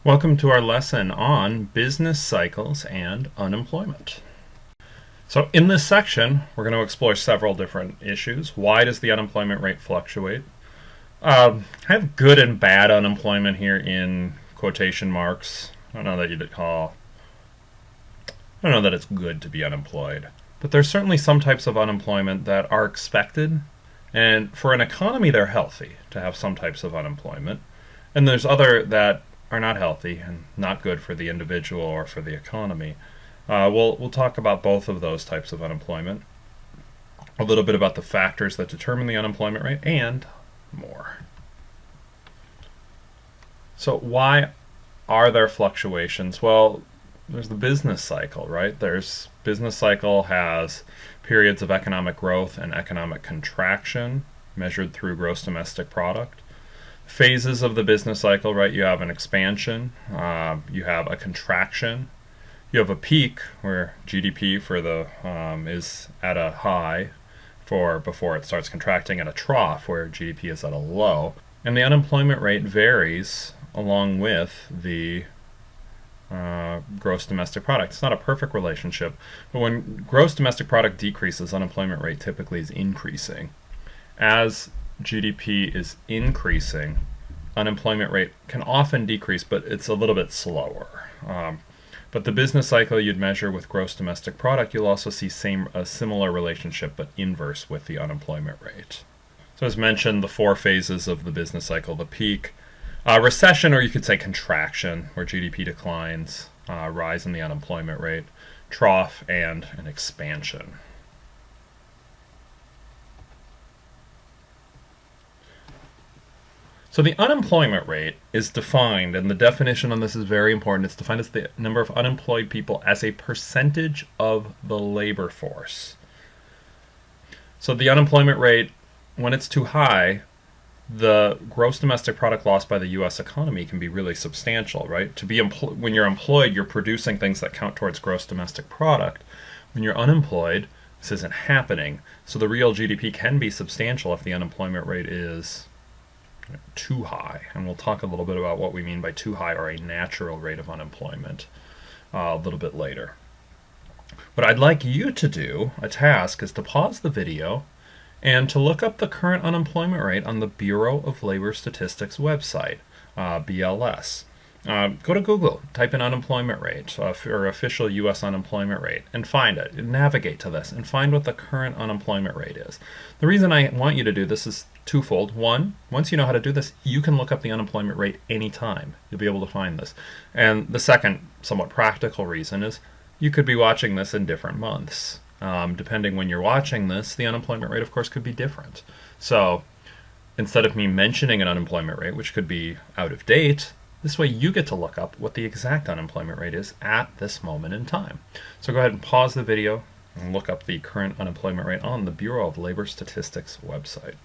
Welcome to our lesson on business cycles and unemployment. So in this section, we're going to explore several different issues. Why does the unemployment rate fluctuate? I have good and bad unemployment here in quotation marks. I don't know that it's good to be unemployed. But there's certainly some types of unemployment that are expected, and for an economy they're healthy to have some types of unemployment. And there's other that are not healthy and not good for the individual or for the economy. We'll talk about both of those types of unemployment, a little bit about the factors that determine the unemployment rate, and more. So why are there fluctuations? Well, there's the business cycle, right? Business cycle has periods of economic growth and economic contraction measured through gross domestic product. Phases of the business cycle, right? You have an expansion, you have a contraction, you have a peak where GDP is at a high before it starts contracting, and a trough where GDP is at a low. And the unemployment rate varies along with the gross domestic product. It's not a perfect relationship, but when gross domestic product decreases, unemployment rate typically is increasing. As GDP is increasing, unemployment rate can often decrease, but it's a little bit slower. But the business cycle you'd measure with gross domestic product, you'll also see a similar relationship, but inverse with the unemployment rate. So as mentioned, the four phases of the business cycle: the peak, recession, or you could say contraction, where GDP declines, rise in the unemployment rate, trough, and an expansion. So the unemployment rate is defined, and the definition on this is very important. It's defined as the number of unemployed people as a percentage of the labor force. So the unemployment rate, when it's too high, the gross domestic product lost by the U.S. economy can be really substantial, right? When you're employed, you're producing things that count towards gross domestic product. When you're unemployed, this isn't happening. So the real GDP can be substantial if the unemployment rate is too high, and we'll talk a little bit about what we mean by too high or a natural rate of unemployment a little bit later. What I'd like you to do, a task, is to pause the video and to look up the current unemployment rate on the Bureau of Labor Statistics website, BLS. Go to Google, type in unemployment rate, or official U.S. unemployment rate, and find it. Navigate to this and find what the current unemployment rate is. The reason I want you to do this is twofold. One, once you know how to do this, you can look up the unemployment rate anytime. You'll be able to find this. And the second, somewhat practical reason is you could be watching this in different months. Depending when you're watching this, the unemployment rate, of course, could be different. So instead of me mentioning an unemployment rate, which could be out of date, this way you get to look up what the exact unemployment rate is at this moment in time. So go ahead and pause the video and look up the current unemployment rate on the Bureau of Labor Statistics website.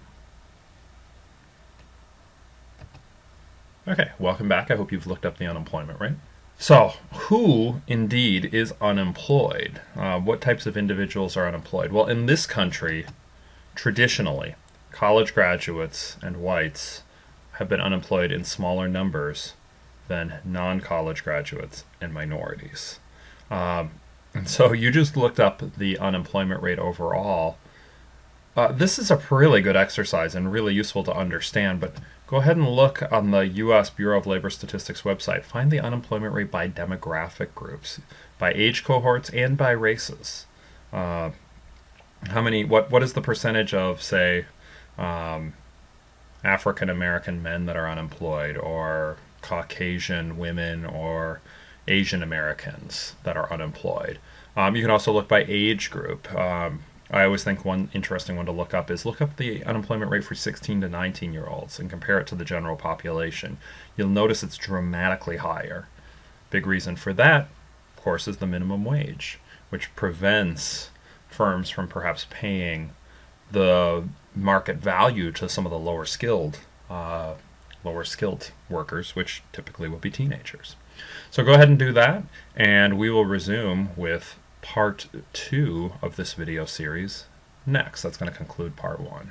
Okay, welcome back. I hope you've looked up the unemployment rate. So, who indeed is unemployed? What types of individuals are unemployed? Well, in this country, traditionally, college graduates and whites have been unemployed in smaller numbers than non-college graduates and minorities. And so you just looked up the unemployment rate overall. This is a really good exercise and really useful to understand, but go ahead and look on the U.S. Bureau of Labor Statistics website. Find the unemployment rate by demographic groups, by age cohorts, and by races. What is the percentage of, say, African American men that are unemployed, or Caucasian women, or Asian Americans that are unemployed? You can also look by age group. I always think one interesting one to look up the unemployment rate for 16 to 19-year-olds and compare it to the general population. You'll notice it's dramatically higher. Big reason for that, of course, is the minimum wage, which prevents firms from perhaps paying the market value to some of the lower skilled workers, which typically will be teenagers. So go ahead and do that, and we will resume with part 2 of this video series next. That's going to conclude part 1.